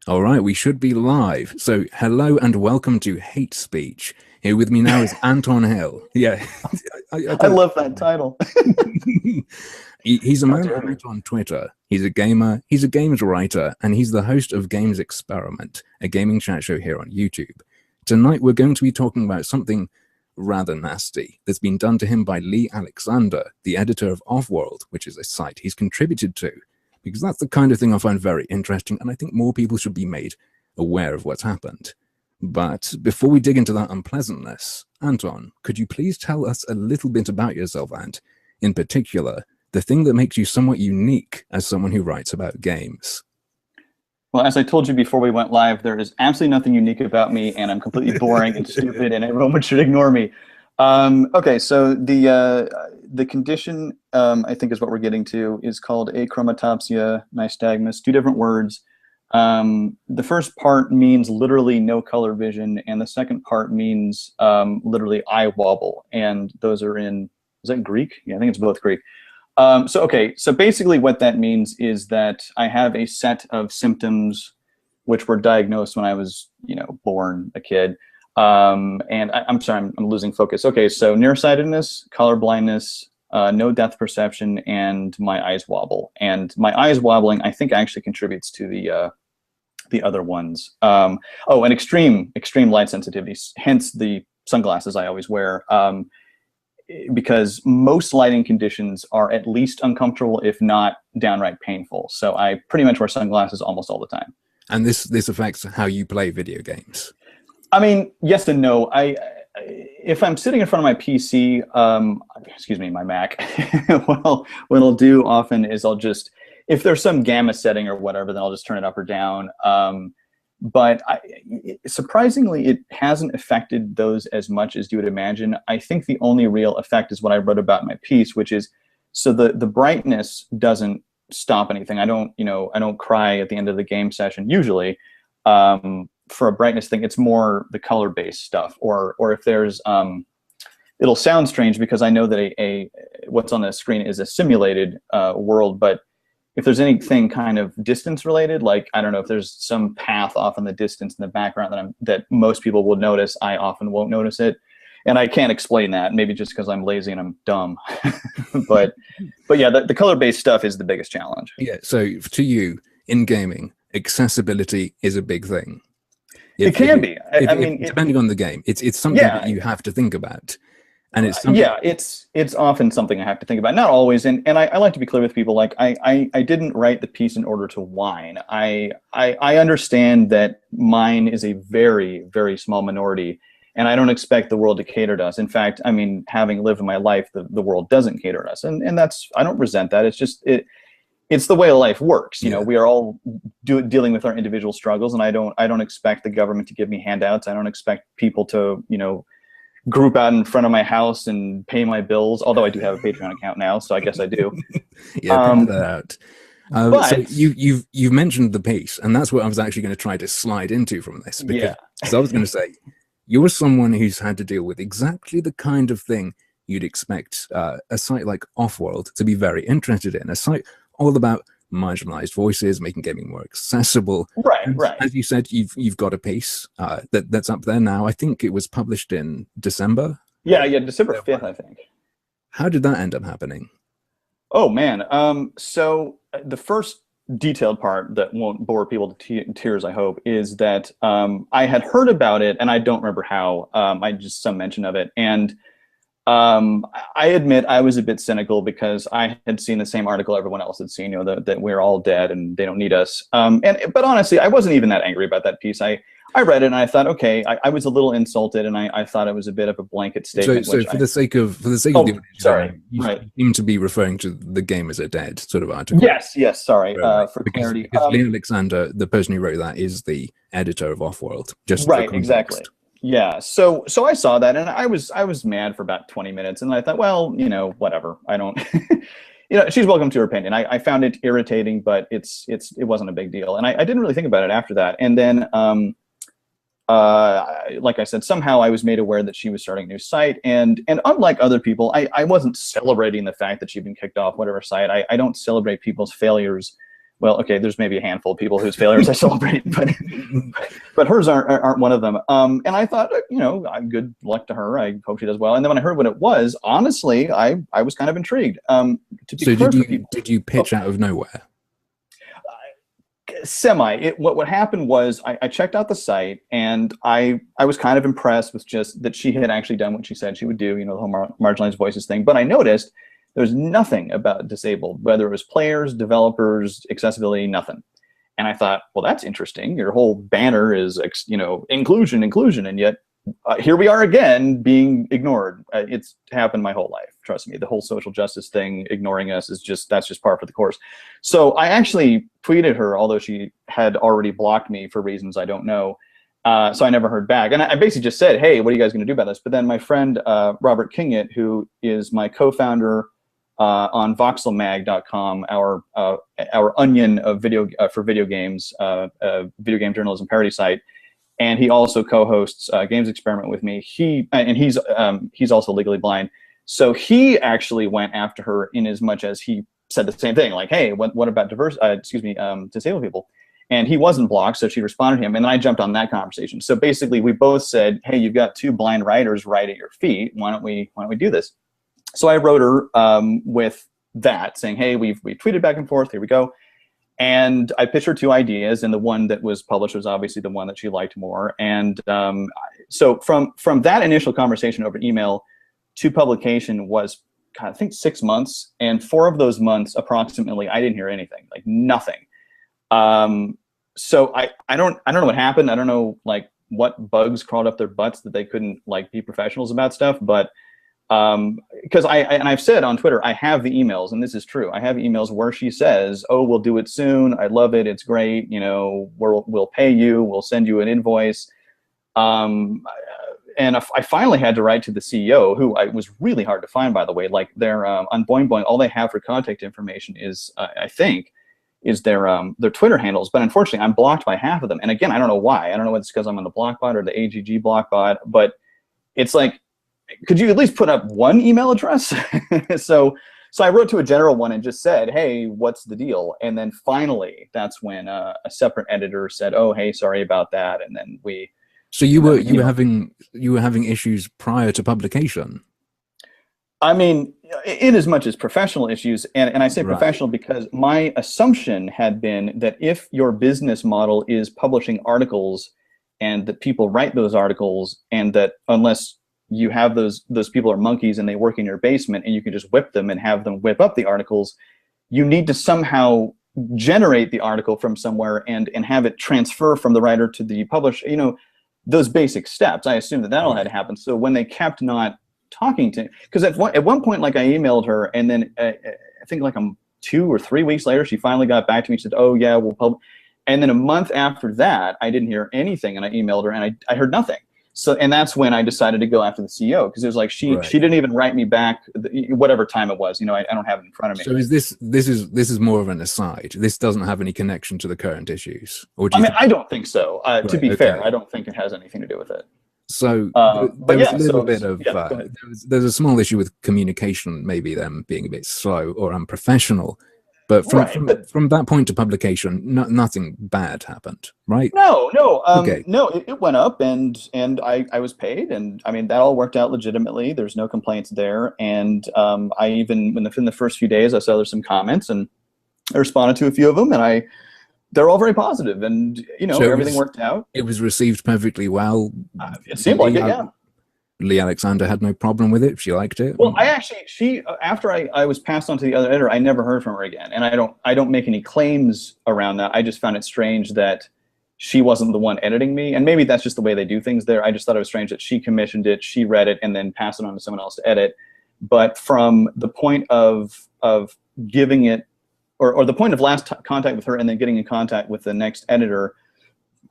All right, we should be live. So, hello and welcome to Hate Speech. Here with me now is Anton Hill. Yeah, I I don't. love that title. He's a How man I dare you? met on Twitter. He's a gamer, he's a games writer, and he's the host of Games Experiment, a gaming chat show here on YouTube. Tonight, we're going to be talking about something rather nasty that's been done to him by Lee Alexander, the editor of Offworld, which is a site he's contributed to, because that's the kind of thing I find very interesting, and I think more people should be made aware of what's happened. But before we dig into that unpleasantness, Anton, could you please tell us a little bit about yourself and, in particular, the thing that makes you somewhat unique as someone who writes about games? Well, as I told you before we went live, there is absolutely nothing unique about me, and I'm completely boring and stupid, and everyone should ignore me. Okay, so the condition, I think is what we're getting to, is called achromatopsia nystagmus, two different words. The first part means literally no color vision, and the second part means literally eye wobble, and those are in, is that Greek? Yeah, I think it's both Greek. So basically what that means is that I have a set of symptoms which were diagnosed when I was, born a kid. I'm sorry, I'm losing focus. Okay, so nearsightedness, color blindness, no depth perception, and my eyes wobble. And my eyes wobbling, I think, actually contributes to the other ones. And extreme light sensitivity, hence the sunglasses I always wear. Because most lighting conditions are at least uncomfortable, if not downright painful. So I pretty much wear sunglasses almost all the time. And this affects how you play video games. I mean, yes and no. If I'm sitting in front of my PC, my Mac, what I'll do often is I'll just, if there's some gamma setting or whatever, then I'll just turn it up or down. But surprisingly, it hasn't affected those as much as you would imagine. I think the only real effect is what I wrote about in my piece, which is, so the brightness doesn't stop anything. I don't cry at the end of the game session usually. For a brightness thing, it's more the color-based stuff, or if there's it'll sound strange because I know that what's on the screen is a simulated world, but if there's anything kind of distance related, like, I don't know, if there's some path off in the distance in the background that most people will notice, I often won't notice it. And I can't explain that, maybe just because I'm lazy and I'm dumb. but yeah, the color-based stuff is the biggest challenge. Yeah, so to you, in gaming, accessibility is a big thing. It can be. I mean, depending on the game, it's something that you have to think about. And it's something, it's often something I have to think about. Not always, and I like to be clear with people. Like, I didn't write the piece in order to whine. I understand that mine is a very, very small minority, and I don't expect the world to cater to us. In fact, I mean, having lived my life, the world doesn't cater to us, and that's, I don't resent that. It's just it's the way life works. We are all dealing with our individual struggles, and I don't expect the government to give me handouts. I don't expect people to group out in front of my house and pay my bills, although I do have a Patreon account now, so I guess I do. Pay that out. But so you've mentioned the piece, and that's what I was actually going to try to slide into from this, because so I was going to say, you're someone who's had to deal with exactly the kind of thing you'd expect a site like Offworld to be very interested in, a site all about marginalized voices, making gaming more accessible. Right. As you said, you've got a piece that's up there now. I think it was published in December. Yeah, December 5th, I think. How did that end up happening? Oh man, so the first detailed part that won't bore people to tears, I hope, is that I had heard about it, and I don't remember how. I just some mention of it, and I admit I was a bit cynical because I had seen the same article everyone else had seen, that we're all dead and they don't need us. But honestly, I wasn't even that angry about that piece. I read it and I thought, okay, I was a little insulted, and I thought it was a bit of a blanket statement. So for the sake of the audience, you seem to be referring to the gamers are dead sort of article. Yes, sorry, for clarity. Because Lee Alexander, the person who wrote that, is the editor of Offworld. Just right, exactly. Yeah, so I saw that, and I was mad for about 20 minutes, and I thought, well, whatever. I don't, she's welcome to her opinion. I found it irritating, but it wasn't a big deal, and I didn't really think about it after that. And then, like I said, somehow I was made aware that she was starting a new site, and unlike other people, I wasn't celebrating the fact that she'd been kicked off whatever site. I don't celebrate people's failures. well, okay, there's maybe a handful of people whose failures I celebrate, but hers aren't one of them. And I thought, you know, good luck to her. I hope she does well. And then when I heard what it was, honestly, I was kind of intrigued. To be So clear, did you pitch out of nowhere? Semi. What happened was I checked out the site, and I was kind of impressed with just that she had actually done what she said she would do, you know, the whole marginalized voices thing. But I noticed there's nothing about disabled, whether it was players, developers, accessibility, nothing. And I thought, well, that's interesting. Your whole banner is, you know, inclusion, and yet here we are again being ignored. It's happened my whole life. Trust me, the whole social justice thing, ignoring us is that's just par for the course. So I actually tweeted her, although she had already blocked me for reasons I don't know. So I never heard back. And I basically just said, hey, what are you guys going to do about this? But then my friend, Robert Kingett, who is my co-founder on voxelmag.com, our onion of for video games, video game journalism parody site, and he also co-hosts Games Experiment with me. He's also legally blind, so he actually went after her in as much as he said the same thing, like, hey, what about disabled people? And he wasn't blocked, so she responded to him, and then I jumped on that conversation. So basically, we both said, hey, you've got two blind writers right at your feet. Why don't we do this? So I wrote her with that, saying, hey, we've tweeted back and forth, here we go. And I pitched her two ideas, and the one that was published was obviously the one that she liked more. And so from that initial conversation over email to publication was, God, I think 6 months. And 4 of those months, approximately, I didn't hear anything, like nothing. So I don't know what happened. I don't know like what bugs crawled up their butts that they couldn't like be professionals about stuff, but because I've said on Twitter, I have the emails, and this is true. I have emails where she says, "Oh, we'll do it soon. I love it. It's great. You know, we'll pay you. We'll send you an invoice." And I finally had to write to the CEO, who was really hard to find, by the way. Like they're on Boing Boing, all they have for contact information is, I think, is their Twitter handles. But unfortunately, I'm blocked by half of them. And again, I don't know why. I don't know if it's because I'm on the block bot or the AGG block bot, but it's like, could you at least put up one email address? So I wrote to a general one and just said, hey, what's the deal? And then finally, that's when a separate editor said, oh, hey, sorry about that. And then we. So you were having issues prior to publication. I mean, in as much as professional issues, and I say Right. professional because my assumption had been that if your business model is publishing articles and that people write those articles, and that unless you have those people are monkeys and they work in your basement and you can just whip them and have them whip up the articles, you need to somehow generate the article from somewhere and have it transfer from the writer to the publisher, you know, those basic steps. I assumed that all had to happen. So when they kept not talking to, because at one point, like I emailed her, and then I think like 2 or 3 weeks later, she finally got back to me and said, oh yeah, we'll publish. And then a month after that, I didn't hear anything, and I emailed her and I heard nothing. So, and that's when I decided to go after the CEO, because it was like she didn't even write me back, whatever time it was. You know, I don't have it in front of me. So is this is more of an aside? This doesn't have any connection to the current issues, or do you I don't think so. To be fair, I don't think it has anything to do with it. So there was a little bit of there's a small issue with communication, maybe them being a bit slow or unprofessional. But from that point to publication, nothing bad happened, right? No. Okay. No, it went up, and I was paid, and I mean that all worked out legitimately. There's no complaints there, and I even in the first few days I saw there's some comments, and I responded to a few of them, and they're all very positive, and you know, so everything worked out. It was received perfectly well. It seemed like it, yeah. Lee Alexander had no problem with it. She liked it. Well, she after I was passed on to the other editor, I never heard from her again, and I don't make any claims around that. I just found it strange that she wasn't the one editing me, and maybe that's just the way they do things there. I just thought it was strange that she commissioned it, she read it, and then passed it on to someone else to edit. But from the point of giving it, or the point of last contact with her, and then getting in contact with the next editor,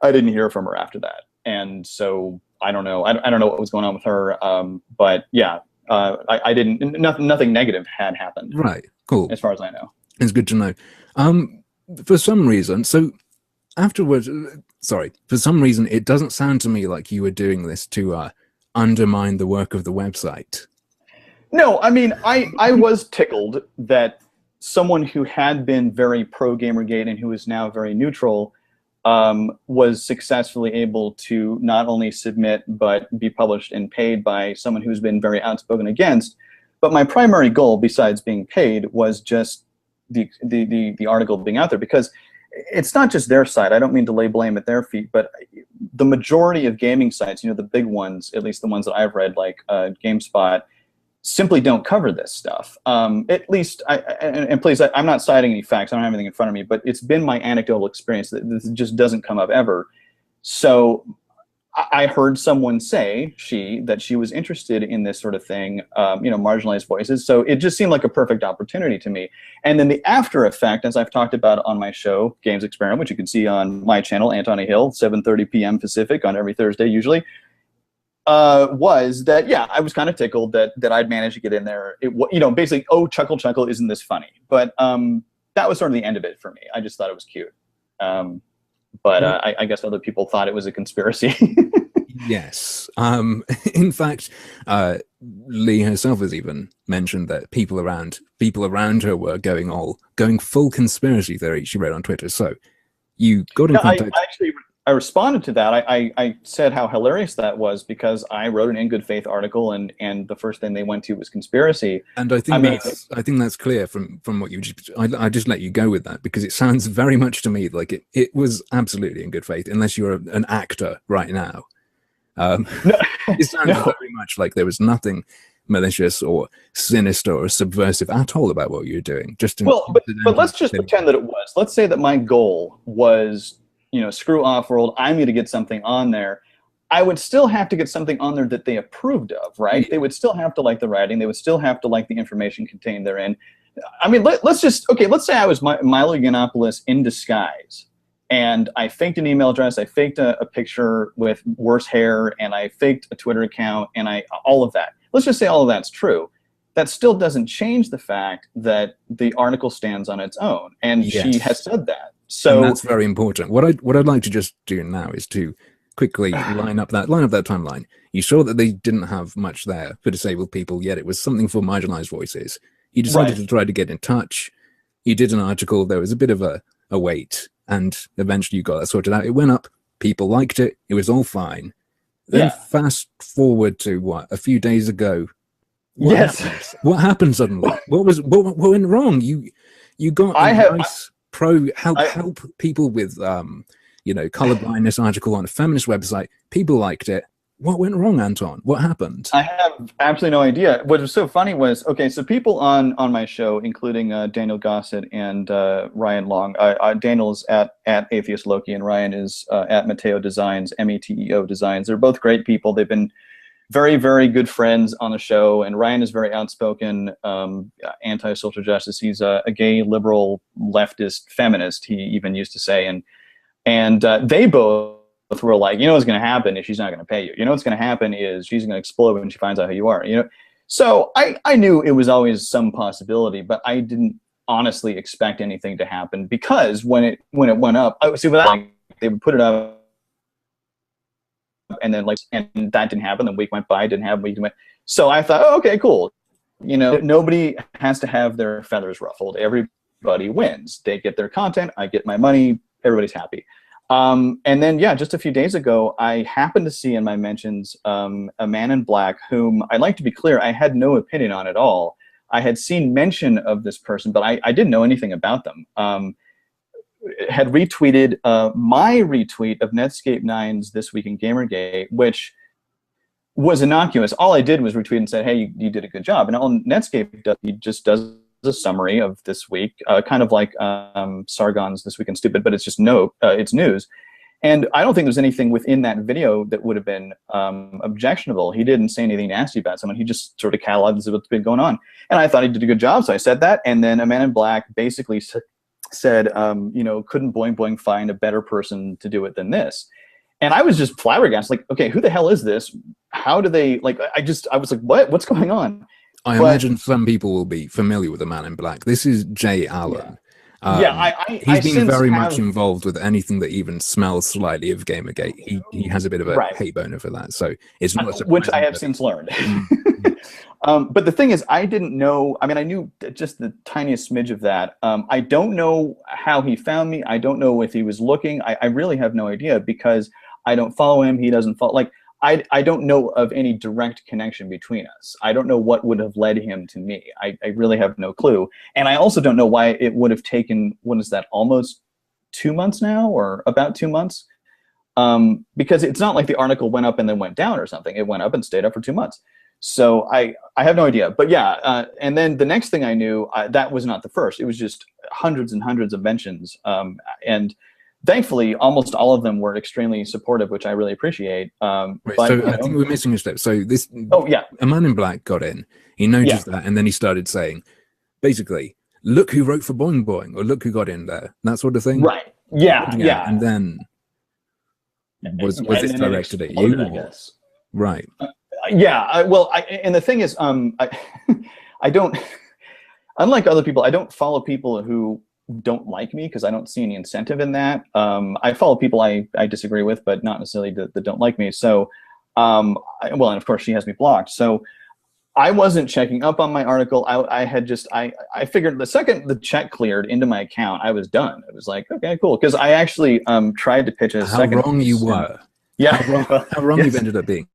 I didn't hear from her after that, and so. I don't know. I don't know what was going on with her, but yeah, I didn't. Nothing negative had happened. Right. Cool. As far as I know, it's good to know. For some reason, so afterwards, for some reason, it doesn't sound to me like you were doing this to undermine the work of the website. No, I mean, I was tickled that someone who had been very pro Gamergate and who is now very neutral was successfully able to not only submit but be published and paid by someone who's been very outspoken against. But my primary goal, besides being paid, was just the article being out there, because it's not just their site. I don't mean to lay blame at their feet, but the majority of gaming sites, the big ones, at least the ones that I've read, like GameSpot, simply don't cover this stuff. At least, and please, I'm not citing any facts. I don't have anything in front of me, but it's been my anecdotal experience that this just doesn't come up ever. So I heard someone say that she was interested in this sort of thing, marginalized voices. So it just seemed like a perfect opportunity to me. And then the after effect, as I've talked about on my show, Games Experiment, which you can see on my channel, Anton Hill, 7:30 p.m. Pacific on every Thursday usually, was that, yeah, I was kind of tickled that I'd managed to get in there. Basically, oh, chuckle, chuckle, isn't this funny? But that was sort of the end of it for me. I just thought it was cute. But I guess other people thought it was a conspiracy. Yes. In fact, Lee herself has even mentioned that people around her were going full conspiracy theory, she wrote on Twitter. So you got in contact. I responded to that. I said how hilarious that was, because I wrote an in good faith article, and the first thing they went to was conspiracy. And I think that's clear from what you just. I just let you go with that, because it sounds very much to me like it was absolutely in good faith, unless you're an actor right now. It sounds very much like there was nothing malicious or sinister or subversive at all about what you were doing. But let's just pretend that it was. Let's say that my goal was, screw Offworld, I'm going to get something on there. I would still have to get something on there that they approved of, right? Yeah. They would still have to like the writing. They would still have to like the information contained therein. I mean, let's say I was Milo Yiannopoulos in disguise, and I faked an email address, I faked a picture with worse hair, and I faked a Twitter account, and all of that. Let's just say all of that's true. That still doesn't change the fact that the article stands on its own, and yes, she has said that. So and that's very important. What I'd like to just do now is to quickly line up that timeline. You saw that they didn't have much there for disabled people, yet it was something for marginalized voices. You decided to try to get in touch. You did an article. There was a bit of a wait, and eventually you got that sorted out. It went up. People liked it. It was all fine. Then fast forward to a few days ago. What happened suddenly? What went wrong? You got nice help people with colorblindness article on a feminist website. People liked it. What went wrong, Anton? What happened? I have absolutely no idea. What was so funny was, so people on my show, including Daniel Gossett and Ryan Long. Daniel's at Atheist Loki, and Ryan is at Mateo Designs, METEO Designs. They're both great people. They've been very, very good friends on the show, and Ryan is very outspoken, anti-social justice. He's a gay, liberal, leftist feminist, he even used to say, and they both were like, what's going to happen is she's not going to pay you. What's going to happen is she's going to explode when she finds out who you are. So I knew it was always some possibility, but I didn't honestly expect anything to happen, because when it went up, they would put it up. And then and that didn't happen. The week went by, didn't happen. Week went. So I thought, okay, cool. Nobody has to have their feathers ruffled. Everybody wins. They get their content. I get my money. Everybody's happy. And then, just a few days ago, I happened to see in my mentions a man in black whom, I'd like to be clear, I had no opinion on at all. I had seen mention of this person, but I didn't know anything about them. Had retweeted my retweet of Netscape 9's This Week in Gamergate, which was innocuous. All I did was retweet and said, hey, you did a good job. And all Netscape does, he just does a summary of this week, kind of like Sargon's This Week in Stupid, but it's just it's news. And I don't think there's anything within that video that would have been objectionable. He didn't say anything nasty about someone. He just sort of cataloged what's been going on. And I thought he did a good job, so I said that. And then a man in black basically said, couldn't Boing Boing find a better person to do it than this? And I was just flabbergasted, like, okay, who the hell is this? How do they, I was like, what's going on? I imagine some people will be familiar with the man in black. This is Jay Allen. Yeah, He's I been since very much have involved with anything that even smells slightly of Gamergate. He has a bit of a right, hate boner for that, so it's not which I surprising have that since learned. Mm, But the thing is, I didn't know. I mean, I knew just the tiniest smidge of that. I don't know how he found me. I don't know if he was looking. I really have no idea because I don't follow him. He doesn't follow. Like, I don't know of any direct connection between us. I don't know what would have led him to me. I really have no clue. And I also don't know why it would have taken, what is that, almost 2 months now, or about 2 months? Because it's not like the article went up and then went down or something. It went up and stayed up for 2 months. So I have no idea. But yeah, and then the next thing I knew, that was not the first. It was just hundreds and hundreds of mentions. And thankfully, almost all of them were extremely supportive, which I really appreciate. right. But, So I think we're missing a step. So this, oh yeah, a man in black got in. He noticed that, and then he started saying, basically, "Look who wrote for Boing Boing," or "Look who got in there," that sort of thing. right, yeah. And then was it directed at you? I guess. Right. Yeah. And the thing is, I don't. Unlike other people, I don't follow people who don't like me because I don't see any incentive in that. I follow people I disagree with, but not necessarily that don't like me. So, and of course she has me blocked. So I wasn't checking up on my article. I figured the second the check cleared into my account, I was done. It was like, okay, cool. Because I actually tried to pitch a second. How wrong you were. Yeah. How wrong you've ended up being.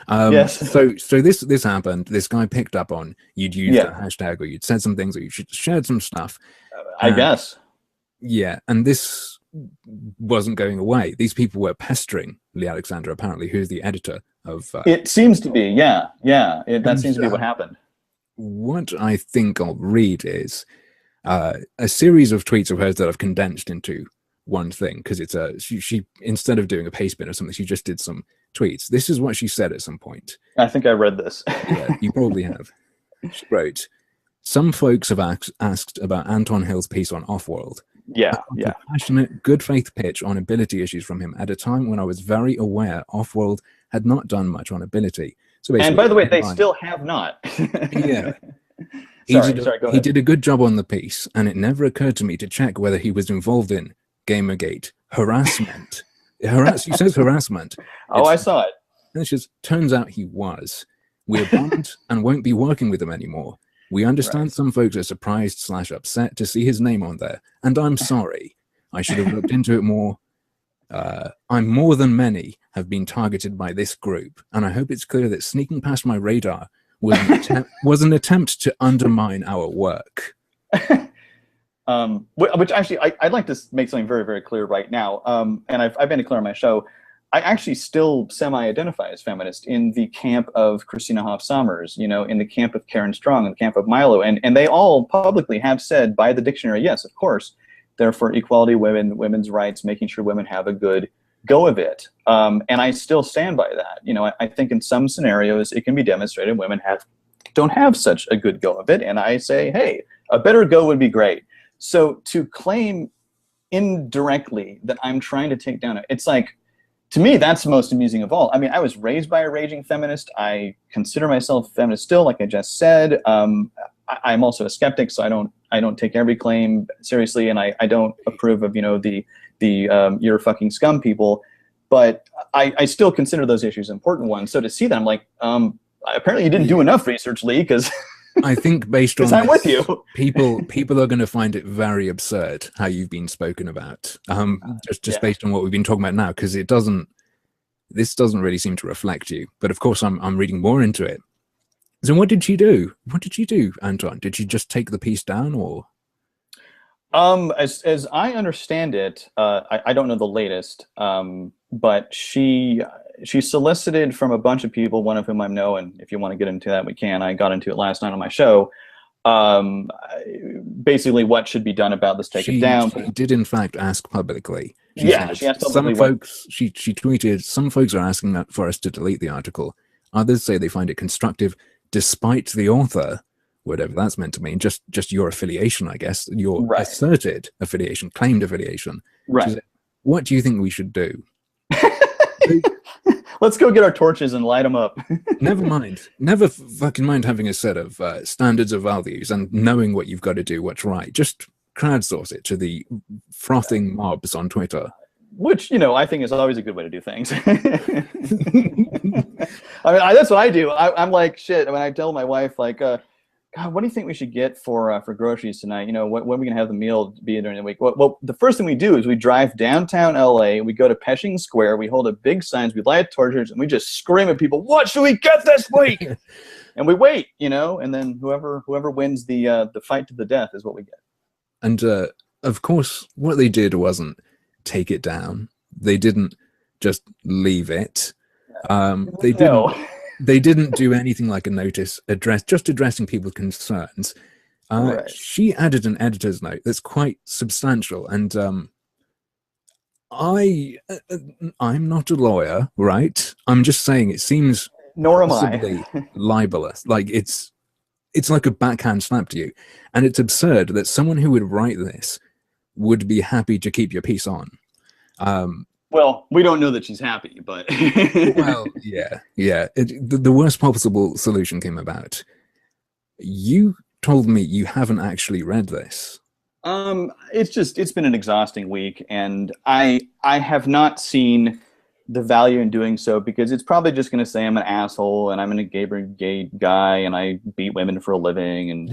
Yes. So this happened. This guy picked up on you'd used a hashtag, or you'd said some things, or you shared some stuff. I guess. Yeah, and this wasn't going away. These people were pestering Lee Alexander, apparently, who's the editor of. It seems to be, yeah. That seems to be what happened. What I think I'll read is a series of tweets of hers that I've condensed into one thing, because it's she instead of doing a paste bin or something, she just did some tweets. This is what she said at some point. I think I read this. Yeah, you probably have. She wrote, "Some folks have asked about Anton Hill's piece on Offworld. Yeah. A passionate, good faith pitch on ability issues from him at a time when I was very aware Offworld had not done much on ability." So and by the way, they still have not. Yeah. Sorry, he did a good job on the piece, and it never occurred to me to check whether he was involved in Gamergate harassment. She says harassment. Oh, I saw it. And it just turns out he was. We're bummed and won't be working with him anymore. We understand some folks are surprised / upset to see his name on there, and I'm sorry. I should have looked into it more. I'm more than many have been targeted by this group, and I hope it's clear that sneaking past my radar was an attempt to undermine our work. Which actually, I'd like to make something very, very clear right now. And I've been clear on my show. I actually still semi-identify as feminist in the camp of Christina Hoff Sommers, in the camp of Karen Strong, in the camp of Milo. And they all publicly have said by the dictionary, yes, of course, they're for equality, women's rights, making sure women have a good go of it. And I still stand by that. I think in some scenarios it can be demonstrated women don't have such a good go of it. And I say, hey, a better go would be great. So to claim indirectly that I'm trying to take down it's like, to me, that's the most amusing of all. I mean, I was raised by a raging feminist. I consider myself a feminist still, like I just said. I'm also a skeptic, so I don't take every claim seriously, and I don't approve of the you're fucking scum people. But I still consider those issues important ones. So to see that, I'm like, apparently you didn't do enough research, Lee, because I think based on I'm with you. people are going to find it very absurd how you've been spoken about. Just based on what we've been talking about now, because this doesn't really seem to reflect you. But of course, I'm reading more into it. So what did she do? What did she do, Anton? Did she just take the piece down, or? As I understand it, I don't know the latest, but she solicited from a bunch of people, one of whom I know, and if you want to get into that, we can. I got into it last night on my show. Basically, what should be done about this? Take it down. She did, in fact, ask publicly. She asked publicly. Some folks, she tweeted, some folks are asking for us to delete the article. Others say they find it constructive, despite the author, whatever that's meant to mean, just your affiliation, I guess, your asserted affiliation, claimed affiliation. Right. What do you think we should do? Let's go get our torches and light them up. Never fucking mind having a set of standards of values and knowing what you've got to do, what's right. Just crowdsource it to the frothing mobs on Twitter. Which, I think is always a good way to do things. I mean, that's what I do. I'm like, shit, when I tell my wife, like, God, what do you think we should get for groceries tonight? When are we going to have the meal be during the week? Well, the first thing we do is we drive downtown LA, we go to Pershing Square, we hold up big signs, we light torches, and we just scream at people, what should we get this week? And we wait, and then whoever wins the fight to the death is what we get. And of course, what they did wasn't take it down. They didn't just leave it. They didn't do anything like a notice addressing people's concerns. Right. She added an editor's note that's quite substantial, and I'm not a lawyer, right? I'm just saying it seems nor am I libelous. Like it's like a backhand slap to you, and it's absurd that someone who would write this would be happy to keep your piece on. Well, we don't know that she's happy, but well, yeah. The worst possible solution came about. You told me you haven't actually read this. It's been an exhausting week, and I have not seen the value in doing so, because it's probably just going to say I'm an asshole and I'm a gay guy and I beat women for a living, and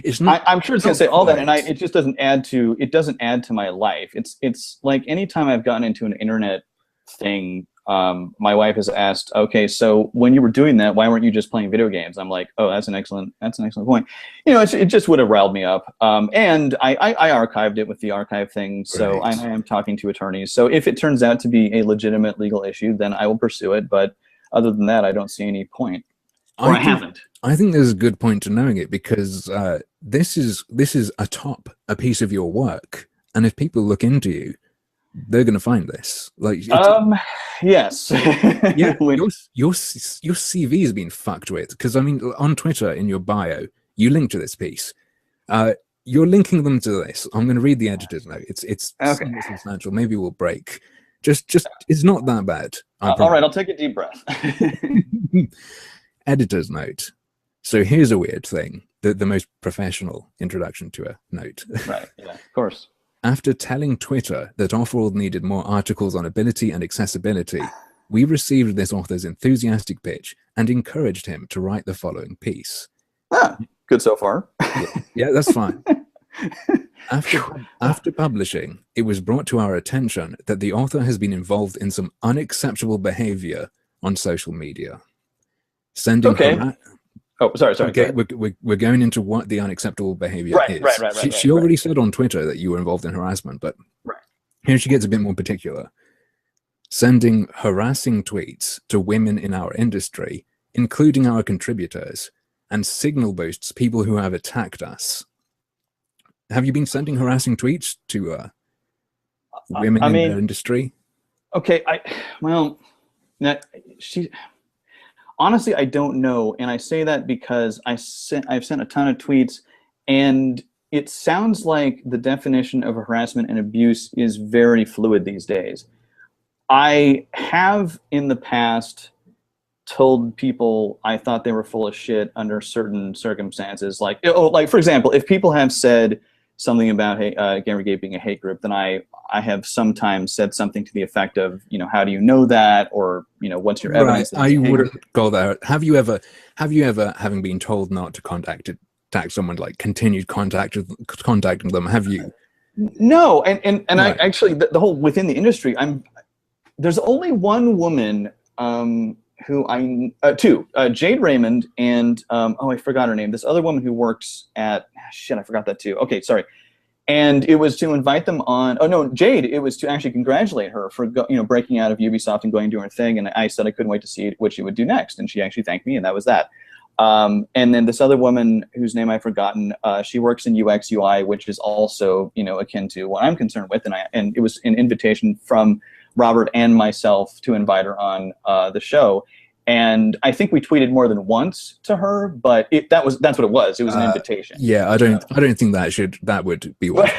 it's not, I'm sure it's going to say all that, and it just doesn't add to my life. It's like anytime I've gotten into an internet thing, my wife has asked, okay, so when you were doing that, why weren't you just playing video games? I'm like, oh, that's an excellent point. It just would have riled me up. And I archived it with the archive thing, so right. I am talking to attorneys. So if it turns out to be a legitimate legal issue, then I will pursue it. But other than that, I don't see any point. I haven't. I think there's a good point to knowing it, because this is a piece of your work, and if people look into you, they're going to find this. Like, yes. Yeah, your CV has been fucked with, because I mean, on Twitter in your bio, you link to this piece. You're linking them to this. I'm going to read the editor's note. It's okay. Substantial. Maybe we'll break. Just it's not that bad. All right, I'll take a deep breath. Editor's note. So here's a weird thing. The most professional introduction to a note. Right. Yeah. Of course. After telling Twitter that Offworld needed more articles on ability and accessibility, we received this author's enthusiastic pitch and encouraged him to write the following piece. Ah, good so far. Yeah, that's fine. After publishing, it was brought to our attention that the author has been involved in some unacceptable behavior on social media. Sending Oh, sorry. Okay, we're going into what the unacceptable behavior is. Right. She already said on Twitter that you were involved in harassment, but here she gets a bit more particular. Sending harassing tweets to women in our industry, including our contributors, and signal boosts people who have attacked us. Have you been sending harassing tweets to women in their industry? Okay, honestly, I don't know, and I say that because I've sent a ton of tweets, and it sounds like the definition of harassment and abuse is very fluid these days. I have in the past told people I thought they were full of shit under certain circumstances, like for example, if people have said something about Gamergate being a hate group, then I have sometimes said something to the effect of, how do you know that, or what's your evidence? Right. I wouldn't go there. Have you ever, having been told not to contact someone, like continued contacting them? Have you? No, and right. I actually the whole within the industry, there's only one woman who two, Jade Raymond and I forgot her name. This other woman who works at I forgot that too. Okay, sorry. And it was to invite them on. Oh no, Jade. It was to actually congratulate her for breaking out of Ubisoft and going to her thing. And I said I couldn't wait to see what she would do next. And she actually thanked me, and that was that. And then this other woman whose name I've forgotten. She works in UX UI, which is also akin to what I'm concerned with. And it was an invitation from Robert and myself to invite her on the show. And I think we tweeted more than once to her, but that's what it was. It was an invitation. Yeah, I don't think that would be what.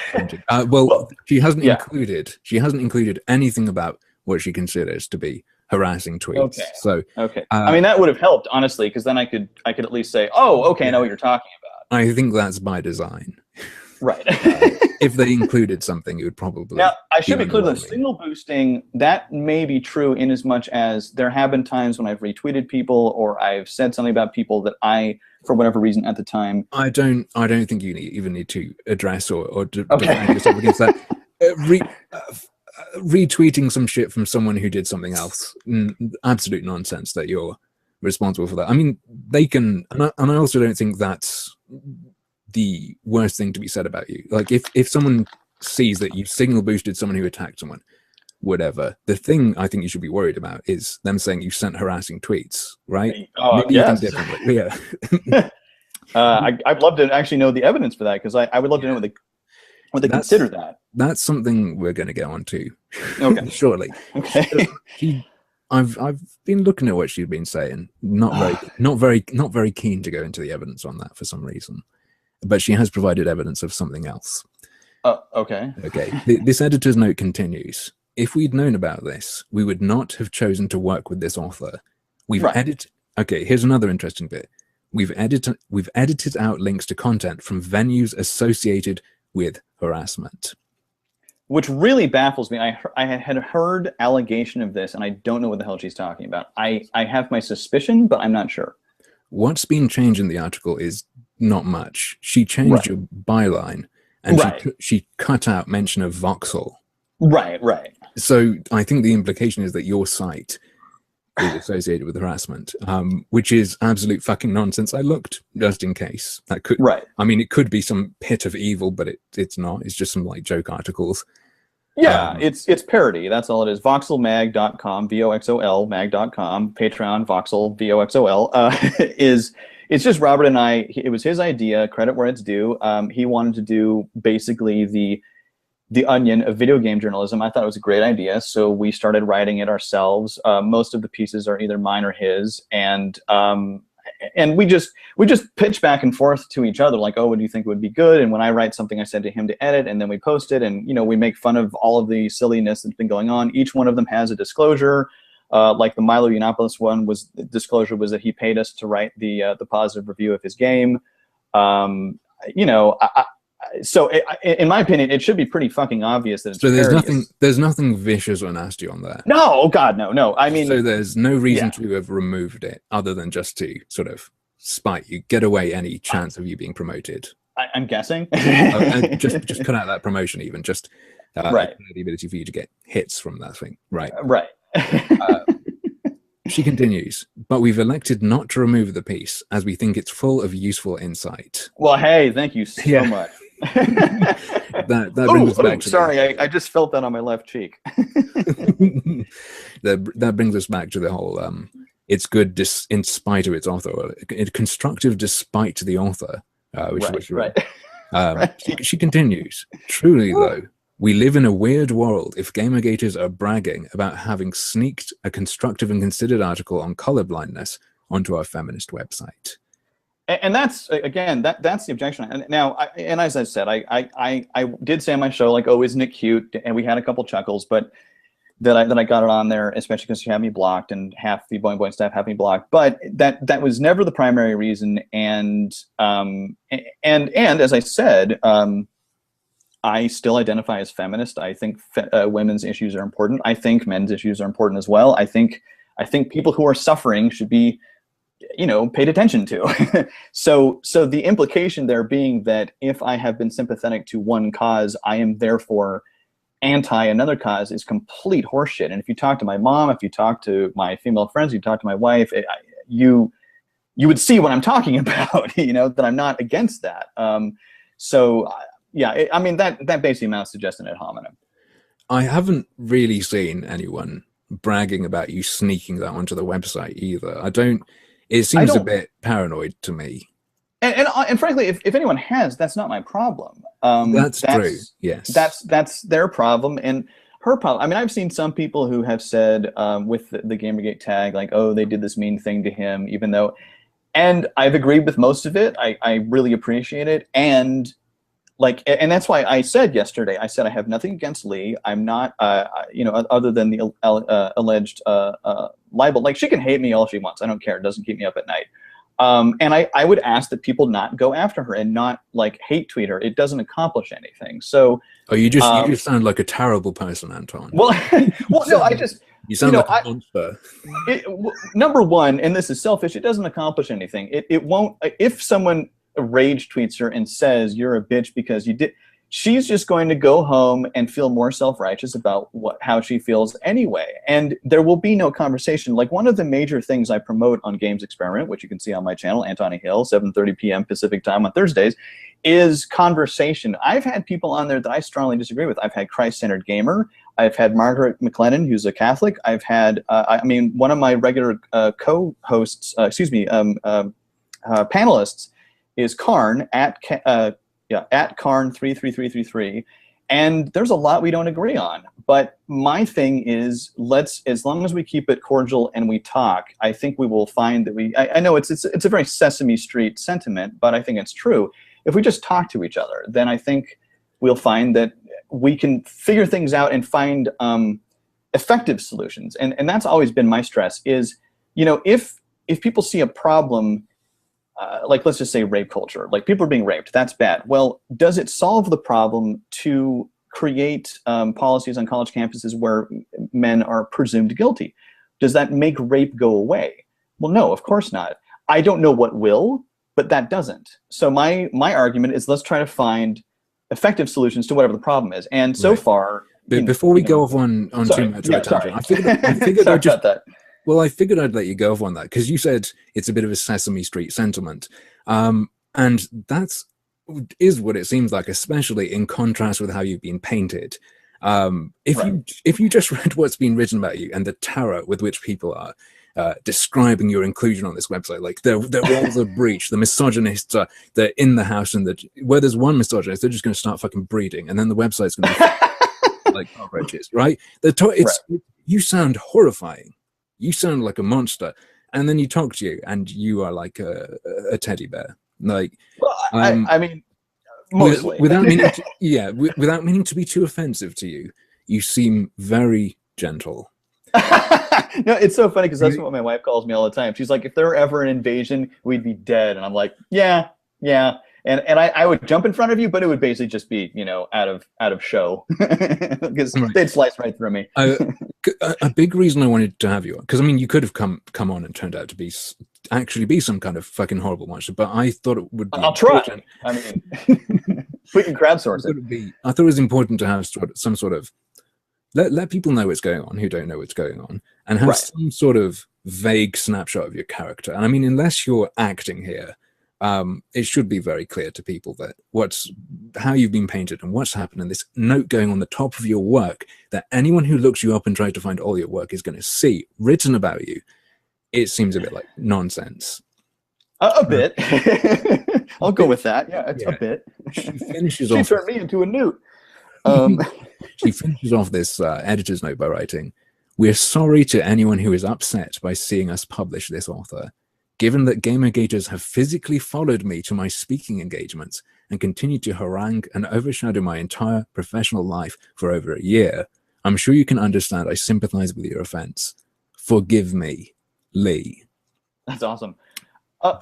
Well, she hasn't included anything about what she considers to be harassing tweets. Okay. So I mean, that would have helped, honestly, because then I could at least say, oh, okay, I know what you're talking about. I think that's by design. Right. If they included something, it would probably. Now, I should be clear, the underwhelming. signal boosting, that may be true in as much as there have been times when I've retweeted people or I've said something about people that I, for whatever reason at the time. I don't think you even need to address or defend Okay. yourself against that. Retweeting some shit from someone who did something else, absolute nonsense that you're responsible for that. I mean, they can, and I also don't think that's the worst thing to be said about you. Like if someone sees that you signal boosted someone who attacked someone, whatever, the thing I think you should be worried about is them saying you sent harassing tweets, right? Maybe you think Yes. differently. Yeah. I'd love to actually know the evidence for that, because I would love to know what they consider that. That's something we're going to get onto Okay. shortly. Okay. I've been looking at what she's been saying. Not very keen to go into the evidence on that for some reason. But she has provided evidence of something else. Okay. Okay. This editor's note continues. If we'd known about this, we would not have chosen to work with this author. Okay, here's another interesting bit. We've edited out links to content from venues associated with harassment. Which really baffles me. I had heard allegation of this, and I don't know what the hell she's talking about. I have my suspicion, but I'm not sure. What's been changed in the article is not much. She changed your byline, and she cut out mention of voxel. Right. So I think the implication is that your site is associated with harassment, which is absolute fucking nonsense. I looked just in case. That could, I mean, it could be some pit of evil, but it's not. It's just some like joke articles. Yeah, it's parody. That's all it is. Voxelmag.com, VOXOL mag.com, Patreon, Voxel, VOXOL, it's just Robert and I. It was his idea, credit where it's due. He wanted to do basically the Onion of video game journalism. I thought it was a great idea, so we started writing it ourselves. Most of the pieces are either mine or his, and we just pitch back and forth to each other, like, oh, what do you think would be good? And when I write something, I send to him to edit, and then we post it, and we make fun of all of the silliness that's been going on. Each one of them has a disclosure. Like the Milo Yiannopoulos one, the disclosure was that he paid us to write the positive review of his game. So in my opinion, it should be pretty fucking obvious that it's there's nothing vicious or nasty on that. No, oh God, no. I mean, so there's no reason to have removed it other than just to sort of spite you, get away any chance of you being promoted. I'm guessing. just cut out that promotion, even just the ability for you to get hits from that thing. Right. She continues, but we've elected not to remove the piece as we think it's full of useful insight. Well, hey, thank you so much. that brings us back to sorry, I just felt that on my left cheek. that brings us back to the whole it's good in spite of its author, or it's constructive despite the author, She continues, truly though, we live in a weird world if Gamergaters are bragging about having sneaked a constructive and considered article on colorblindness onto our feminist website. And that's, again, that's the objection. And now, and as I said, I did say on my show, like, oh, isn't it cute? And we had a couple chuckles, but that I got it on there, especially because she had me blocked, and half the Boing Boing staff had me blocked. But that was never the primary reason. And as I said, I still identify as feminist. I think women's issues are important. I think men's issues are important as well. I think people who are suffering should be, paid attention to. So the implication there being that if I have been sympathetic to one cause, I am therefore anti another cause is complete horseshit. And if you talk to my mom, if you talk to my female friends, you talk to my wife, you would see what I'm talking about. That I'm not against that. Yeah, I mean, that basically amounts to just an ad hominem. I haven't really seen anyone bragging about you sneaking that onto the website either. It seems a bit paranoid to me. And frankly, if anyone has, that's not my problem. That's true, yes. That's their problem and her problem. I mean, I've seen some people who have said with the Gamergate tag, like, oh, they did this mean thing to him, even though, and I've agreed with most of it. I really appreciate it. And that's why I said yesterday, I said I have nothing against Lee. I'm not, other than the alleged libel. Like, she can hate me all she wants. I don't care. It doesn't keep me up at night. And I would ask that people not go after her and not like hate tweet her. It doesn't accomplish anything. So you just sound like a terrible person, Anton. Well, no, you sound like a monster. Number one, and this is selfish, it doesn't accomplish anything. It won't. If someone rage tweets her and says you're a bitch because you did, she's just going to go home and feel more self-righteous about how she feels anyway. And there will be no conversation. Like, one of the major things I promote on Games Experiment, which you can see on my channel, Anton Hill, 7:30 p.m. Pacific time on Thursdays, is conversation. I've had people on there that I strongly disagree with. I've had Christ-Centered Gamer. I've had Margaret McLennan, who's a Catholic. I've had, one of my regular co-hosts, panelists is Karn at Karn33333, and there's a lot we don't agree on. But my thing is, as long as we keep it cordial and we talk, I think we will find that I know it's a very Sesame Street sentiment, but I think it's true. If we just talk to each other, then I think we'll find that we can figure things out and find effective solutions. And that's always been my stress is, if people see a problem, like let's just say rape culture, like people are being raped, that's bad. Well, does it solve the problem to create policies on college campuses where men are presumed guilty? Does that make rape go away? Well, no, of course not. I don't know what will, but that doesn't. So my argument is, let's try to find effective solutions to whatever the problem is. And so far, before we go off on too much, I figured I'd just that. Well, I figured I'd let you go off on that because you said it's a bit of a Sesame Street sentiment, and is what it seems like, especially in contrast with how you've been painted. If you just read what's been written about you and the terror with which people are describing your inclusion on this website, like their walls are breached, the misogynists they're in the house, and where there's one misogynist, they're just going to start fucking breeding, and then the website's going to be like cockroaches, right? You sound horrifying. You sound like a monster, and then you talk to you, and you are like a teddy bear. Like, well, I mean, mostly without meaning to be too offensive to you, you seem very gentle. No, it's so funny because that's what my wife calls me all the time. She's like, if there were ever an invasion, we'd be dead, and I'm like, yeah. And I would jump in front of you, but it would basically just be, out of show, because they'd slice right through me. A big reason I wanted to have you on, because I mean, you could have come on and turned out to be some kind of fucking horrible monster, but I thought it would be. I'll try. I mean, we can crowdsource it. I thought it was important to have some sort of let people know what's going on who don't know what's going on, and have some sort of vague snapshot of your character. And I mean, unless you're acting here, it should be very clear to people that how you've been painted and what's happened, and this note going on the top of your work that anyone who looks you up and tries to find all your work is going to see written about you. It seems a bit like nonsense. A bit. I'll go with that. Yeah, it's a bit. She finishes off. She turned me into a newt. She finishes off this editor's note by writing, "We're sorry to anyone who is upset by seeing us publish this author. Given that GamerGators have physically followed me to my speaking engagements and continued to harangue and overshadow my entire professional life for over a year, I'm sure you can understand I sympathize with your offense. Forgive me, Lee." That's awesome.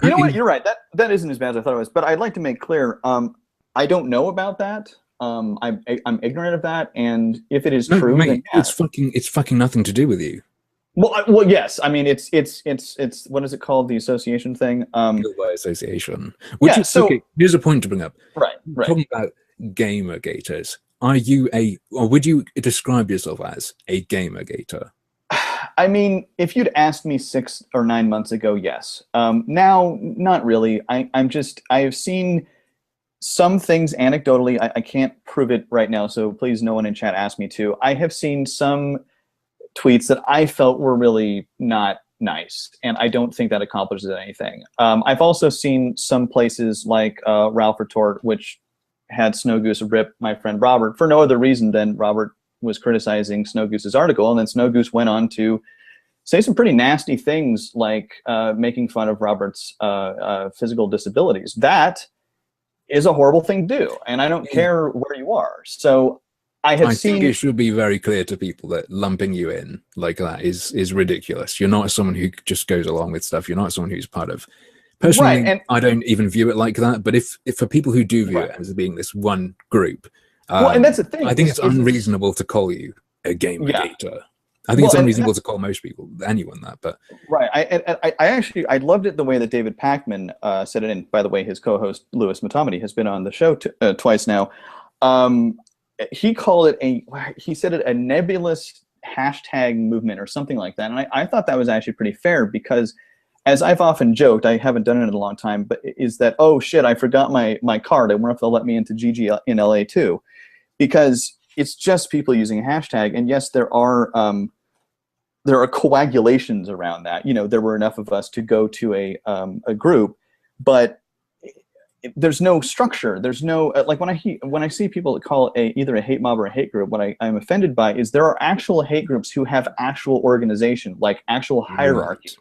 You know what? You're right. That isn't as bad as I thought it was. But I'd like to make clear, I don't know about that. I'm ignorant of that. And if it is true, mate, then, yeah. it's fucking nothing to do with you. Well, yes. I mean, it's what is it called? The association thing. Guilt by association. Which is okay. Here's a point to bring up. Right. Talking about GamerGators, or would you describe yourself as a GamerGator? I mean, if you'd asked me 6 or 9 months ago, yes. Now, not really. I have seen some things anecdotally. I can't prove it right now, so please no one in chat ask me to. I have seen some tweets that I felt were really not nice, and I don't think that accomplishes anything. I've also seen some places like Ralph Retort, which had Snow Goose rip my friend Robert for no other reason than Robert was criticizing Snow Goose's article, and then Snow Goose went on to say some pretty nasty things, like making fun of Robert's physical disabilities. That is a horrible thing to do, and I don't care where you are. So I think it should be very clear to people that lumping you in like that is ridiculous. You're not someone who just goes along with stuff. You're not someone who's part of Personally, and I don't even view it like that. But if for people who do view it as being this one group, well, and that's the thing. I think it's unreasonable to call you a gamer-gator. I think it's unreasonable to call most people, anyone, that. But right, I loved it the way that David Pakman said it. And by the way, his co-host Louis Matomedy has been on the show twice now. He called it he said it a nebulous hashtag movement or something like that, and I thought that was actually pretty fair because, as I've often joked, I haven't done it in a long time, but is that, oh shit, I forgot my card. I wonder if they'll let me into GG in LA too, because it's just people using a hashtag. And yes, there are coagulations around that. You know, there were enough of us to go to a group, but there's no structure. There's no like when I see people call it either a hate mob or a hate group, what I'm offended by is there are actual hate groups who have actual organization, like actual hierarchy. Right.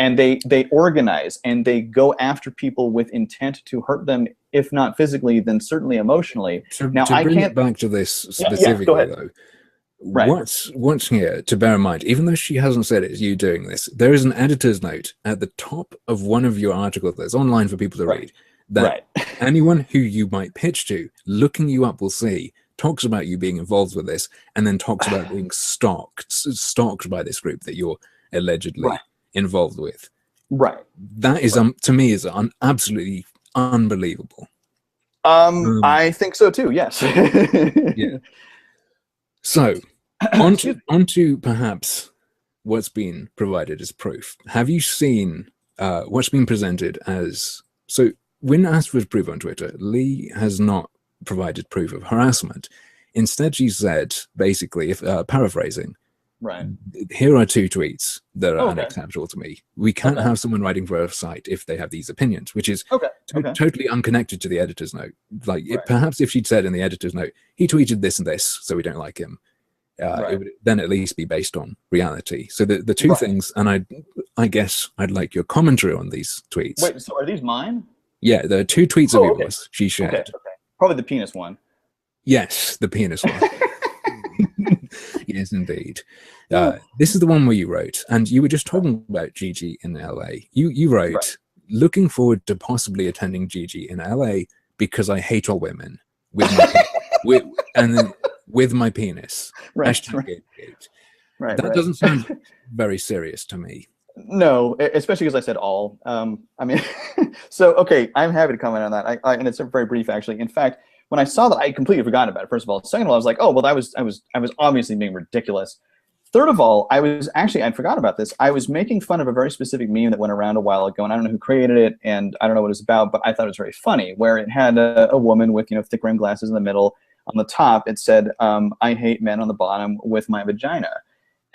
And they organize and they go after people with intent to hurt them, if not physically, then certainly emotionally. Now, I can't get back to this specifically, though. Right. What's here to bear in mind, even though she hasn't said it's you doing this, there is an editor's note at the top of one of your articles that's online for people to read, that anyone who you might pitch to, looking you up will see, talks about you being involved with this, and then talks about being stalked by this group that you're allegedly involved with. Right. That is to me is absolutely unbelievable. I think so too. Yes. Yeah. So onto perhaps what's been provided as proof. Have you seen what's been presented as? So when asked for proof on Twitter, Lee has not provided proof of harassment. Instead, she said, basically, if paraphrasing, right, here are 2 tweets that are unacceptable to me. We can't have someone writing for a site if they have these opinions, which is totally unconnected to the editor's note. Like, perhaps if she'd said in the editor's note, he tweeted this and this, so we don't like him, it would then at least be based on reality. So the 2 things, and I guess I'd like your commentary on these tweets. Wait, so are these mine? Yeah, there are 2 tweets of yours she shared. Okay. Probably the penis one. Yes, the penis one. Yes, indeed. This is the one where you wrote, and you were just talking about GG in LA. You wrote, looking forward to possibly attending GG in LA because I hate all women with my with my penis. That doesn't sound very serious to me. No, especially because I said all. I mean, so okay, I'm happy to comment on that. And it's very brief, actually. In fact, when I saw that, I completely forgot about it. First of all, second of all, I was like, oh well, I was obviously being ridiculous. Third of all, I forgot about this. I was making fun of a very specific meme that went around a while ago, and I don't know who created it, and I don't know what it's about, but I thought it was very funny. Where it had a woman with thick rimmed glasses in the middle. On the top, it said, "I hate men." On the bottom, with my vagina.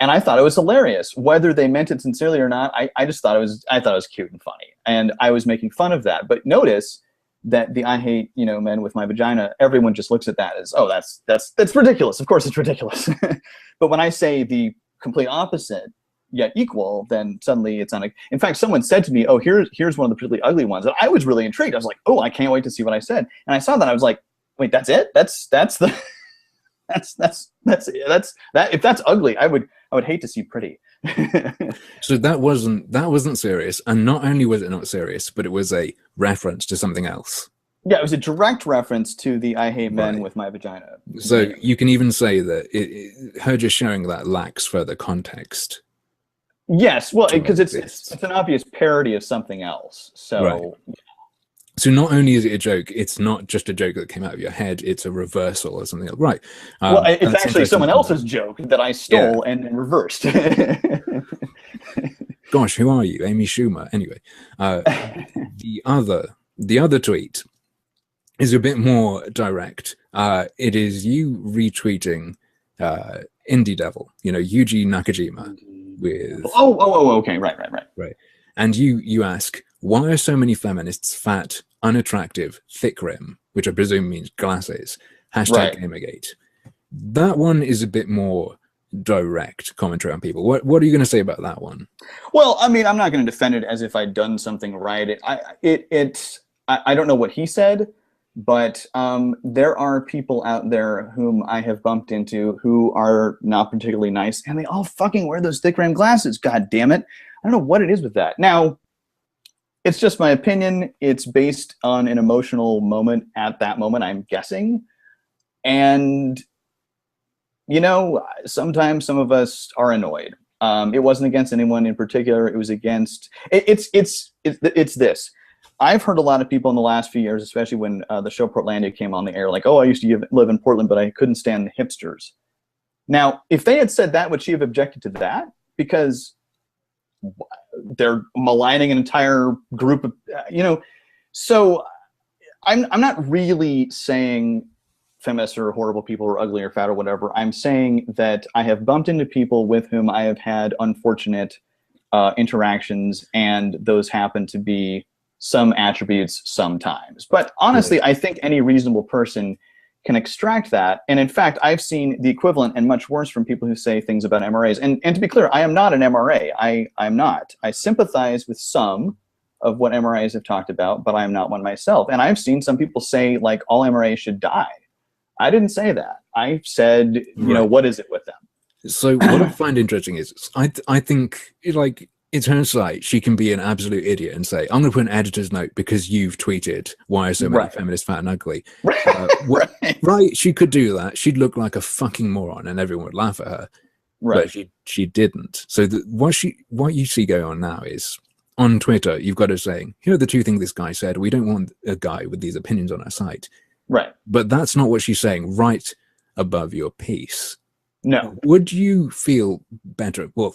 And I thought it was hilarious. Whether they meant it sincerely or not, I just thought it was cute and funny. And I was making fun of that. But notice that the "I hate men with my vagina," everyone just looks at that as, oh, that's ridiculous. Of course it's ridiculous. But when I say the complete opposite yet equal, then suddenly it's in fact, someone said to me, oh, here's one of the particularly ugly ones. And I was really intrigued. I was like, oh, I can't wait to see what I said. And I saw that, I was like, wait, that's it? That's the if that's ugly, I would hate to see pretty. So that wasn't serious, and not only was it not serious, but it was a reference to something else. Yeah, it was a direct reference to the "I hate men with my vagina." So you can even say that her just showing that lacks further context. Yes, well, because it's an obvious parody of something else. So. So not only is it a joke, it's not just a joke that came out of your head, it's a reversal or something else. Right. Well, it's actually someone else's joke that I stole and then reversed. Gosh, who are you? Amy Schumer. Anyway, the other tweet is a bit more direct. It is you retweeting Indie Devil, Yuji Nakajima with... okay, right. And you ask, why are so many feminists fat, unattractive, thick rim, which I presume means glasses, #Gamergate. That one is a bit more direct commentary on people. What are you going to say about that one? Well, I mean, I'm not going to defend it as if I'd done something right. I don't know what he said, but there are people out there whom I have bumped into who are not particularly nice, and they all fucking wear those thick rim glasses. God damn it. I don't know what it is with that. Now, It's just my opinion. It's based on an emotional moment at that moment, I'm guessing. And, you know, sometimes some of us are annoyed. It wasn't against anyone in particular. It was against, it's this. I've heard a lot of people in the last few years, especially when the show Portlandia came on the air, like, oh, I used to live in Portland, but I couldn't stand the hipsters. Now, if they had said that, would she have objected to that? Because they're maligning an entire group of, you know. So I'm not really saying feminists are horrible people or ugly or fat or whatever. I'm saying that I have bumped into people with whom I have had unfortunate interactions, and those happen to be some attributes sometimes. But honestly, I think any reasonable person can extract that. And in fact, I've seen the equivalent and much worse from people who say things about MRAs. And to be clear, I am not an MRA. I'm not. I sympathize with some of what MRAs have talked about, but I am not one myself. And I've seen some people say, like, all MRAs should die. I didn't say that. I said, you know, what is it with them? So what I find interesting is I think, like, it's her site. She can be an absolute idiot and say, I'm going to put an editor's note because you've tweeted, why are so many feminists fat and ugly? Right. She could do that. She'd look like a fucking moron and everyone would laugh at her. Right. But she didn't. So what you see going on now is, on Twitter, you've got her saying, here are the two things this guy said. We don't want a guy with these opinions on our site. Right. But that's not what she's saying right above your piece. No. Would you feel better? Well,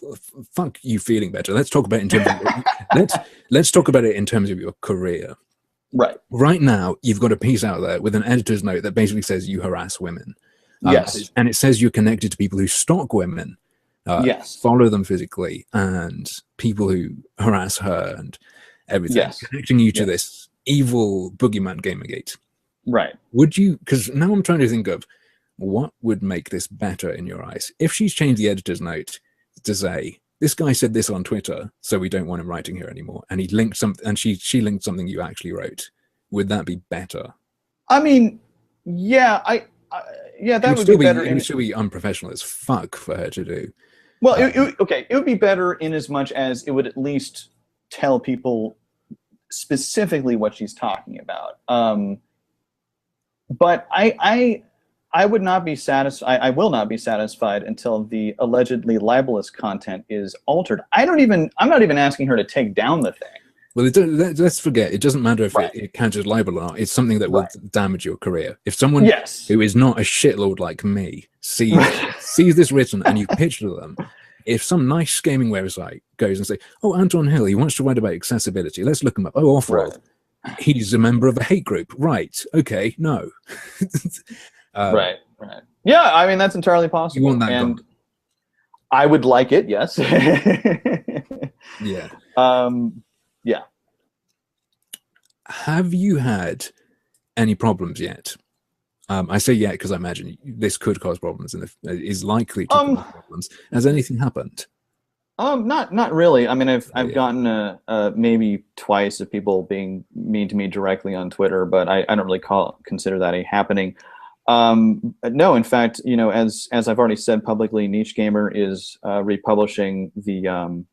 fuck you feeling better. Let's talk about it in terms of let's talk about it in terms of your career. Right. Right now, you've got a piece out there with an editor's note that basically says you harass women. Yes. And it says you're connected to people who stalk women, yes, follow them physically, and people who harass her and everything, yes, connecting you to this evil boogeyman Gamergate. Right. Would you, because now I'm trying to think of what would make this better in your eyes? If she's changed the editor's note to say, this guy said this on Twitter, so we don't want him writing here anymore, and he linked something, and she linked something you actually wrote, would that be better? I mean, yeah, yeah, that would be better. It would still be unprofessional as fuck for her to do. Well, it would be better in as much as it would at least tell people specifically what she's talking about. But I would not be satisfied. I will not be satisfied until the allegedly libelous content is altered. I'm not even asking her to take down the thing. Well, let's forget. It doesn't matter if it counts as libel or not. It's something that will damage your career. If someone who is not a shitlord like me sees this written and you pitch to them, if some nice gaming website goes and say, "Oh, Anton Hill, he wants to write about accessibility. Let's look him up." Oh, off-world. He's a member of a hate group. Right. Okay. No. Right. Yeah, I mean, that's entirely possible. You want that and gone? I would like it, yes. Yeah. Yeah. Have you had any problems yet? I say yet because I imagine this could cause problems and is likely to cause problems. Has anything happened? Not really. I mean, I've gotten maybe twice of people being mean to me directly on Twitter, but I don't really consider that a happening. No, in fact, you know, as I've already said publicly, Niche Gamer is republishing the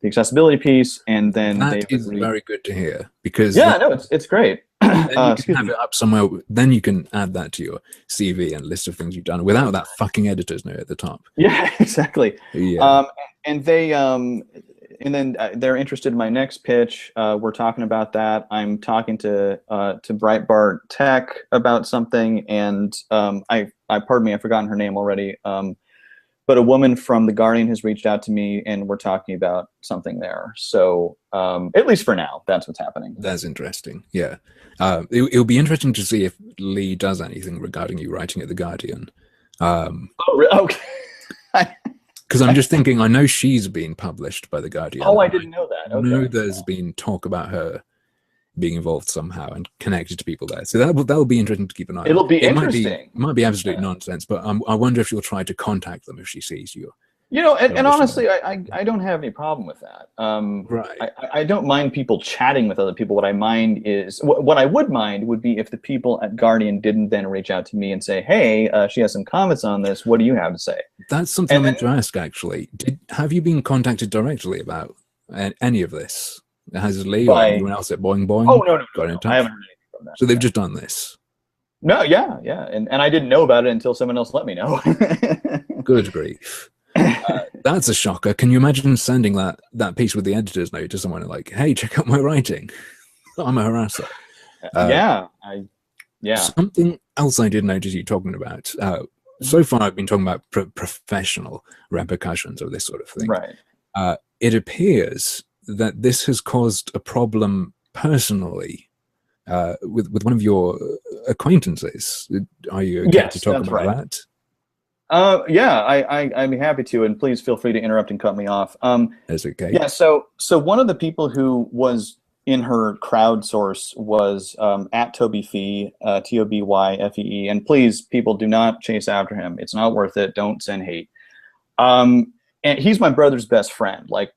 accessibility piece, and then that is very good to hear, because it's great. Then you can have it up somewhere. Then you can add that to your CV and list of things you've done without that fucking editor's note at the top. Yeah, exactly. Yeah. And they and then they're interested in my next pitch. We're talking about that. I'm talking to Breitbart Tech about something, and I pardon me, I've forgotten her name already. But a woman from The Guardian has reached out to me, and we're talking about something there. So at least for now, that's what's happening. That's interesting. Yeah. It'll be interesting to see if Lee does anything regarding you writing at The Guardian. Okay. Because I'm just thinking, I know she's been published by The Guardian. Oh, I didn't know that. Okay. I know there's been talk about her being involved somehow and connected to people there. So that'll be interesting to keep an eye on. It'll be interesting. It might be absolute nonsense, but I wonder if she'll try to contact them if she sees you. You know, and honestly, I don't have any problem with that. Right. I don't mind people chatting with other people. What I mind is, what I would mind would be if the people at Guardian didn't then reach out to me and say, hey, she has some comments on this. What do you have to say? That's something I meant to ask, actually. Have you been contacted directly about any of this? Has Lee or By anyone else at Boing Boing oh no no got no in no, I touch? haven't heard anything from that. So they've No. just done this. No, yeah, and I didn't know about it until someone else let me know. Good grief. That's a shocker. Can you imagine sending that piece with the editor's note to someone like, hey, check out my writing? I'm a harasser. Yeah. Something else I did notice you talking about. So far, I've been talking about professional repercussions of this sort of thing. Right. It appears that this has caused a problem personally with one of your acquaintances. Are you okay to talk about that? Yeah, I'd be happy to, and please feel free to interrupt and cut me off. That's okay. Yeah, so one of the people who was in her crowdsource was at Toby Fee, Tobyfee, and please, people, do not chase after him. It's not worth it. Don't send hate. And he's my brother's best friend, like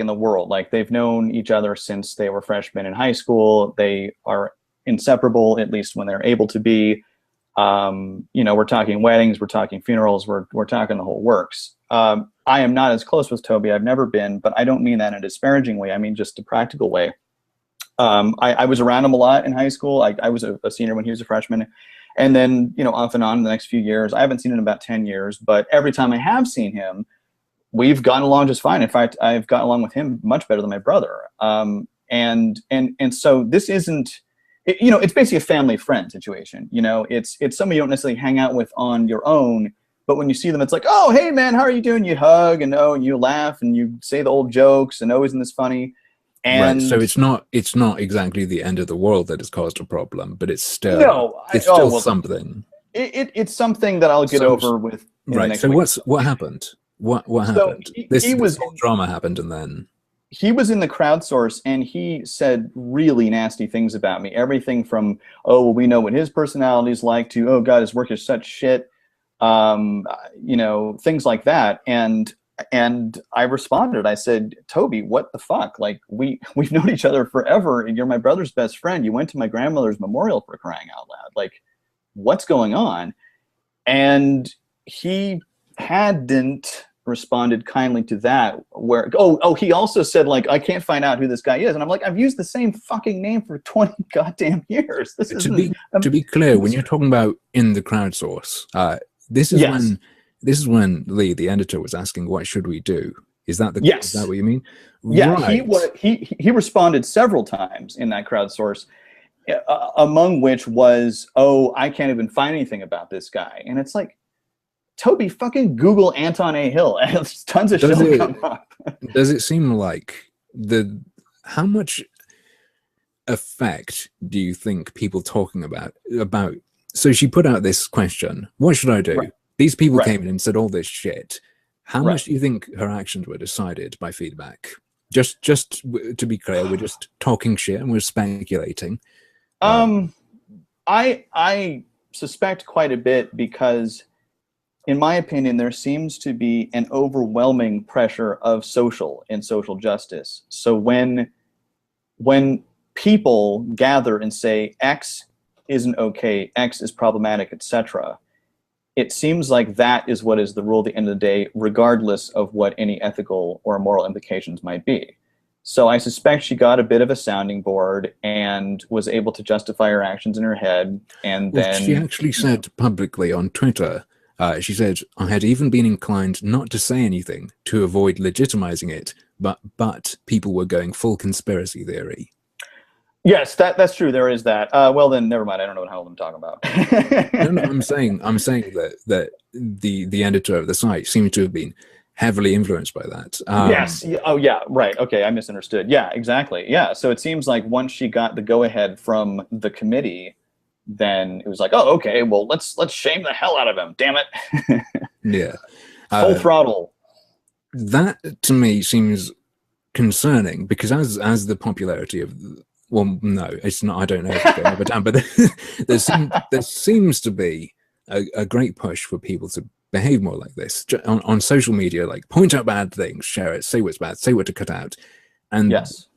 in the world. Like, they've known each other since they were freshmen in high school. They are inseparable, at least when they're able to be. We're talking weddings, we're talking funerals, we're talking the whole works. I am not as close with Toby. I've never been, but I don't mean that in a disparaging way. I mean just a practical way. I was around him a lot in high school. I was a senior when he was a freshman. And then, off and on in the next few years, I haven't seen him in about 10 years, but every time I have seen him, we've gotten along just fine. In fact, I've gotten along with him much better than my brother. And so this isn't, it's basically a family friend situation. It's somebody you don't necessarily hang out with on your own, but when you see them, it's like, oh, hey man, how are you doing? You hug and you laugh and you say the old jokes and isn't this funny? And right. So it's not exactly the end of the world that has caused a problem, but it's still something. It's something that I'll get over with. Right. So what happened? What happened? This whole drama happened, and then he was in the crowdsource and he said really nasty things about me. Everything from, oh, well, we know what his personality is like, to, oh God, his work is such shit. Things like that. And I responded. I said, Toby, what the fuck? Like, we've known each other forever, and you're my brother's best friend. You went to my grandmother's memorial, for crying out loud. Like, what's going on? And he hadn't responded kindly to that. Where he also said, like, I can't find out who this guy is. And I'm like, I've used the same fucking name for 20 goddamn years. This is to be clear, when you're talking about in the crowdsource, this is when Lee, the editor, was asking, what should we do? Is that what you mean? Yeah, right. He responded several times in that crowdsource, among which was, oh, I can't even find anything about this guy. And it's like, Toby, fucking Google Anton A. Hill. Tons of shit will come up. Does it seem like how much effect do you think people talking about? So she put out this question, what should I do? Right. These people came in and said all this shit. How much do you think her actions were decided by feedback? Just to be clear, we're just talking shit and we're speculating. I suspect quite a bit because, in my opinion, there seems to be an overwhelming pressure of social justice. So when people gather and say X isn't okay, X is problematic, etc., it seems like that is what is the rule at the end of the day, regardless of what any ethical or moral implications might be. So I suspect she got a bit of a sounding board and was able to justify her actions in her head. And then she actually said publicly on Twitter, she said, I had even been inclined not to say anything to avoid legitimizing it, but people were going full conspiracy theory. Yes, that's true. There is that. Well, then never mind. I don't know what hell I'm talking about. No, I'm saying that the editor of the site seems to have been heavily influenced by that. Yes. Oh, yeah. Right. Okay. I misunderstood. Yeah. Exactly. Yeah. So it seems like once she got the go-ahead from the committee, then it was like, oh, okay. Well, let's shame the hell out of him. Damn it. Yeah. Full throttle. That to me seems concerning because as the popularity of well, no, it's not. I don't know if it's going over down, but there seems to be a great push for people to behave more like this on social media. Like, point out bad things, share it, say what's bad, say what to cut out. And yes,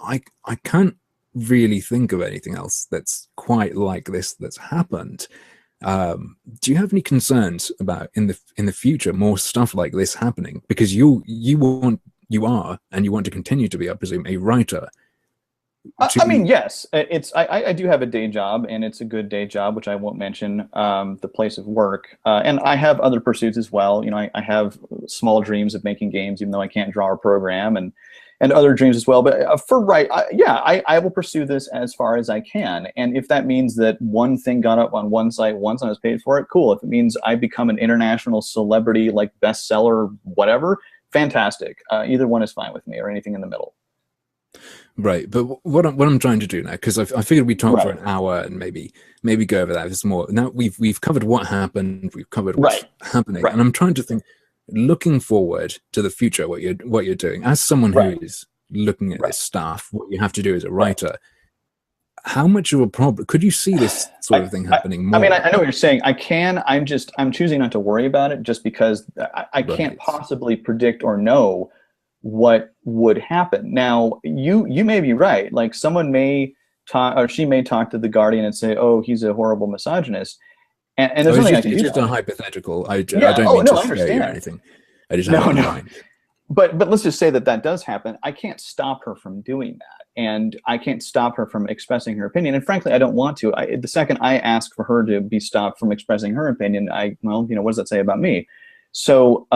I can't really think of anything else that's quite like this that's happened. Do you have any concerns about in the future more stuff like this happening? Because you want you are, and you want to continue to be, I presume, a writer. I mean, yes, I do have a day job, and it's a good day job, which I won't mention the place of work. And I have other pursuits as well. You know, I have small dreams of making games, even though I can't draw or program, and other dreams as well. But I will pursue this as far as I can. And if that means that one thing got up on one site once and I was paid for it, cool. If it means I become an international celebrity, like bestseller, whatever, fantastic. Either one is fine with me, or anything in the middle. Right, but what I'm trying to do now, because I figured we'd talk for an hour and maybe go over that. There's more. Now we've covered what happened, we've covered what's happening, and I'm trying to think, looking forward to the future, what you're doing as someone who is looking at this stuff, what you have to do as a writer. How much of a problem could you see this sort of thing happening more? I mean, I know what you're saying. I can. I'm choosing not to worry about it, just because I can't possibly predict or know what would happen. Now, you may be right. Like, someone may talk, or she may talk to the Guardian and say, "Oh, he's a horrible misogynist," and there's nothing I can do. It's just a hypothetical. I don't mean to scare you or anything. I just have in mind. But let's just say that does happen. I can't stop her from doing that, and I can't stop her from expressing her opinion. And frankly, I don't want to. The second I ask for her to be stopped from expressing her opinion, what does that say about me? So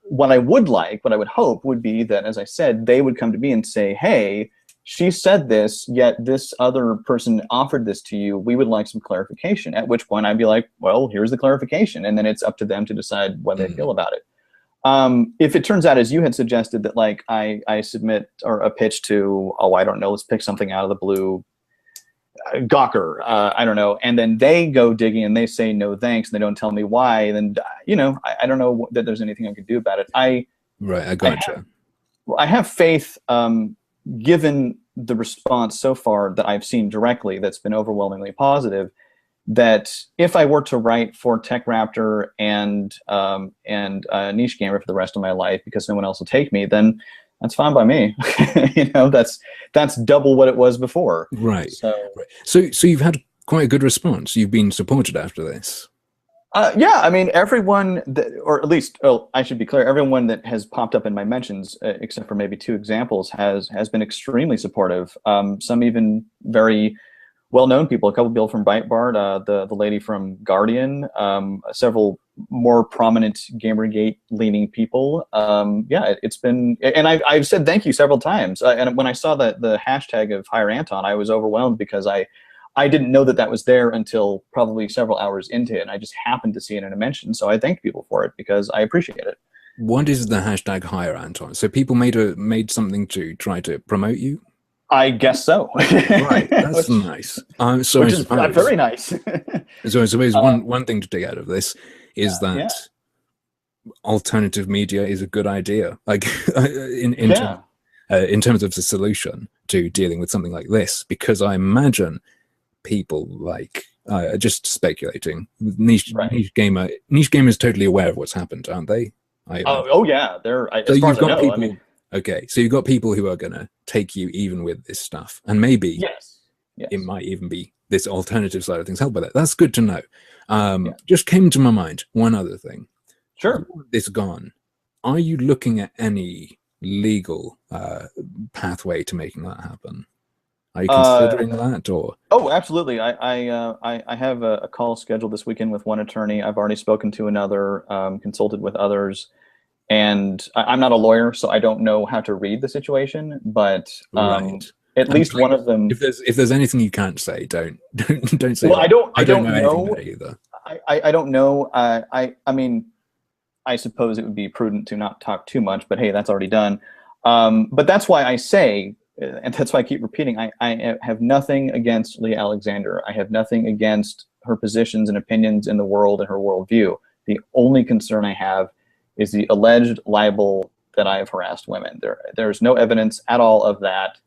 what I would hope would be that, as I said, they would come to me and say, "Hey, she said this, yet this other person offered this to you. We would like some clarification." At which point I'd be like, "Well, here's the clarification," and then it's up to them to decide what they feel about it. If it turns out, as you had suggested, that like I submit or a pitch to, I don't know, let's pick something out of the blue, Gawker, I don't know, and then they go digging and they say no thanks, and they don't tell me why, then I don't know that there's anything I could do about it. I gotcha. I have faith, given the response so far that I've seen directly, that's been overwhelmingly positive, that if I were to write for Tech Raptor and Niche Gamer for the rest of my life, because no one else will take me, then that's fine by me. That's double what it was before. Right. So you've had quite a good response. You've been supported after this. Yeah, I mean, everyone or at least, I should be clear, everyone that has popped up in my mentions, except for maybe 2 examples, has been extremely supportive. Some even very well-known people, a couple people from Breitbart, the lady from Guardian, several more prominent Gamergate-leaning people. It's been, and I've said thank you several times. And when I saw the hashtag of Hire Anton, I was overwhelmed, because I didn't know that was there until probably several hours into it, and I just happened to see it in a mention. So I thank people for it, because I appreciate it. What is the hashtag Hire Anton? So people made something to try to promote you? I guess so. Right, that's nice. So which is very nice. So I suppose one thing to take out of this is that alternative media is a good idea. Like in terms of the solution to dealing with something like this, because I imagine people like just speculating. Niche Gamer is totally aware of what's happened, aren't they? Yeah, they're. So you've got people. Okay, so you've got people who are going to take you even with this stuff, and maybe it might even be this alternative side of things help with it. That's good to know. Just came to my mind one other thing. Sure. This gone. Are you looking at any legal pathway to making that happen? Are you considering that, or? Oh, absolutely. I have a call scheduled this weekend with one attorney. I've already spoken to another, consulted with others. And I'm not a lawyer, so I don't know how to read the situation, but at least one of them. If there's anything you can't say, don't say. Well, that. I don't know either. I don't know. I mean, I suppose it would be prudent to not talk too much, but hey, that's already done. But that's why I say, and that's why I keep repeating, I have nothing against Leah Alexander. I have nothing against her positions and opinions in the world and her worldview. The only concern I have is the alleged libel that I have harassed women. There's no evidence at all of that,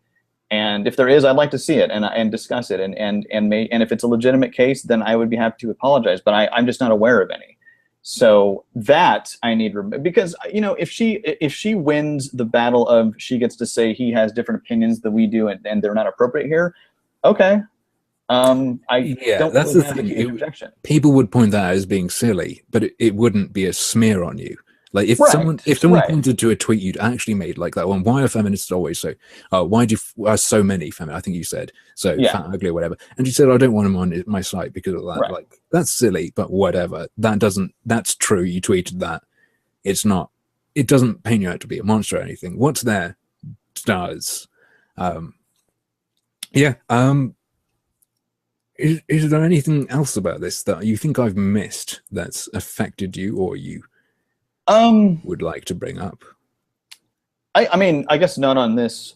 and if there is, I'd like to see it and discuss it, and if it's a legitimate case, then I would be happy to apologize. But I'm just not aware of any. So that I need, because if she wins the battle of she gets to say he has different opinions than we do and they're not appropriate here, okay. Don't that's really the have thing. a huge objection. People would point that out as being silly, but it wouldn't be a smear on you. Like if Right, someone right. pointed to a tweet you'd actually made, like that one, why are feminists always so? Why do so many feminists? I think you said so Yeah, fat, ugly, or whatever. And you said I don't want them on my site because of that. right. Like that's silly, but whatever. That's true. You tweeted that. It's not. It doesn't paint you out to be a monster or anything. What's there does. Um, yeah. Is there anything else about this that you think I've missed that's affected you or you Um, would like to bring up? I mean, I guess not on this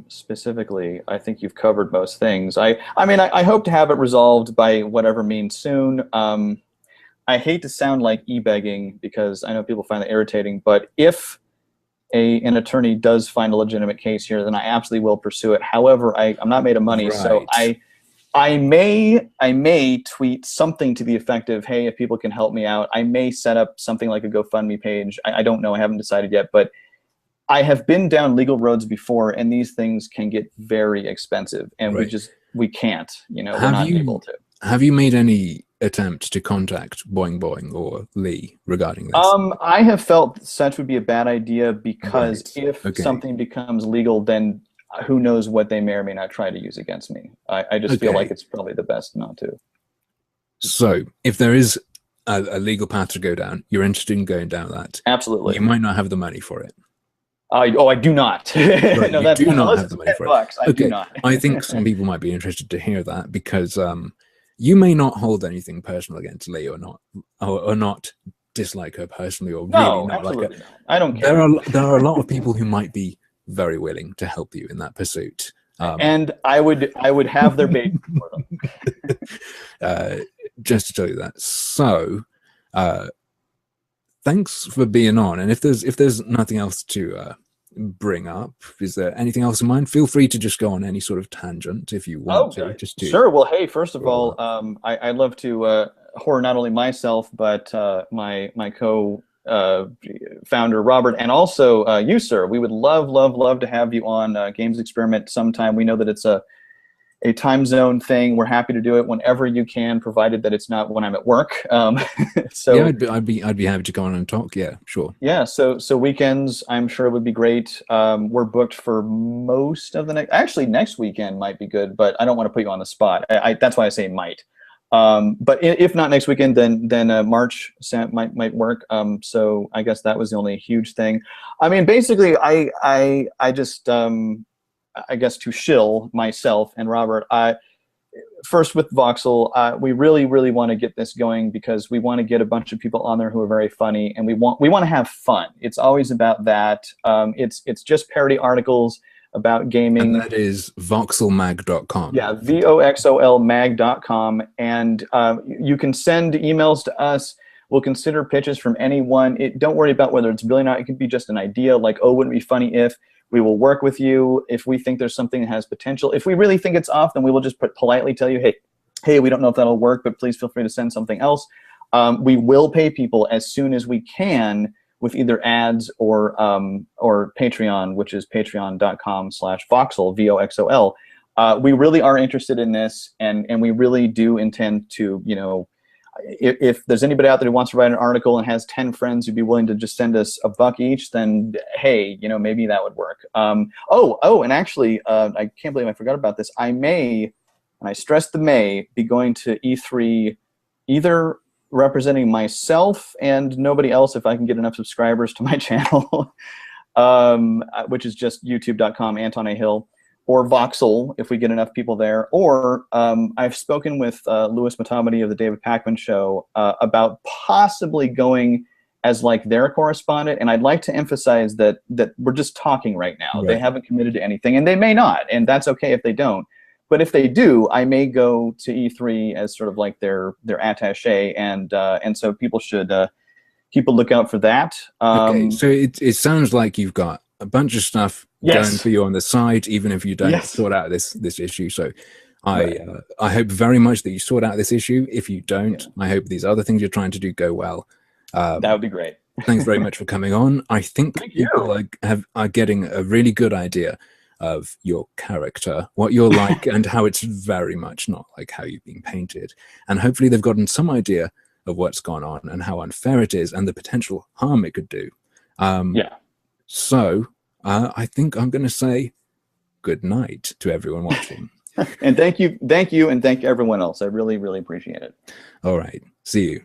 specifically. I think you've covered most things. I mean, I hope to have it resolved by whatever means soon. I hate to sound like e-begging because I know people find that irritating, but if an attorney does find a legitimate case here, then I absolutely will pursue it. However, I'm not made of money, so Right. I may tweet something to the effect of, hey, if people can help me out, I may set up something like a GoFundMe page. I don't know. I haven't decided yet, but I have been down legal roads before, and these things can get very expensive, and Right. we can't. You know, we're Have not you able to. have you made any attempt to contact Boing Boing or Lee regarding this? I have felt such would be a bad idea because Right. if Okay. something becomes legal, then who knows what they may or may not try to use against me. I just feel like Okay. it's probably the best not to. So if there is a legal path to go down, you're interested in going down that. Absolutely. You might not have the money for it. I do not. Right, No, you that's do fine. not Unless have it's the money for it. $10, I do Okay, not. I think some people might be interested to hear that because you may not hold anything personal against Lee or not dislike her personally or really No, not like her. absolutely not. I don't care. There are a lot of people who might be very willing to help you in that pursuit. And I would have their baby for them. Just to tell you that. So, thanks for being on. And if there's nothing else to bring up, is there anything else in mind? Feel free to just go on any sort of tangent if you want to. Just to sure. Well, hey, first of roll all, up. I'd love to horror not only myself but my co founder Robert, and also you, sir. We would love to have you on Games Experiment sometime. We know that it's a time zone thing. We're happy to do it whenever you can, provided that it's not when I'm at work. So Yeah, I'd be happy to go on and talk. Yeah, sure. yeah, so weekends, I'm sure would be great. We're booked for most of the next weekend might be good, but I don't want to put you on the spot. That's why I say might. But if not next weekend, then March might work. So I guess that was the only huge thing. I mean, basically, I just I guess to shill myself and Robert, first with Voxel, we really want to get this going because we want to get a bunch of people on there who are very funny, and we want to have fun. It's always about that. It's just parody articles about gaming. And that is voxelmag.com. Yeah, voxolmag.com, and you can send emails to us. We'll consider pitches from anyone. Don't worry about whether it's brilliant or not. It could be just an idea, like, oh, wouldn't it be funny if. We will work with you if we think there's something that has potential. If we really think it's off, then we will just politely tell you, hey, we don't know if that'll work, but please feel free to send something else. We will pay people as soon as we can with either ads or Patreon, which is patreon.com/voxel, VOXOL. We really are interested in this, and we really do intend to, if there's anybody out there who wants to write an article and has 10 friends who'd be willing to just send us $1 each, then hey, maybe that would work. And actually, I can't believe I forgot about this. I may, and I stress the may, be going to E3 either representing myself and nobody else if I can get enough subscribers to my channel, which is just youtube.com, Anton A. Hill, or Voxel, if we get enough people there. Or I've spoken with Louis Matamati of the David Pakman Show about possibly going as like their correspondent. And I'd like to emphasize that we're just talking right now. Right. They haven't committed to anything, and they may not, and that's okay if they don't. But if they do, I may go to E3 as sort of like their attaché, and so people should keep a lookout for that. Okay, so it sounds like you've got a bunch of stuff Yes. going for you on the side, even if you don't Yes. sort out this issue. So I hope very much that you sort out this issue. If you don't, I hope these other things you're trying to do go well. That would be great. Thanks very much for coming on. I think people are getting a really good idea of your character, what you're like, and how it's very much not like how you've been painted. And hopefully they've gotten some idea of what's gone on and how unfair it is and the potential harm it could do. Yeah. So I think I'm going to say good night to everyone watching. And thank you, and thank everyone else. I really, really appreciate it. All right. See you.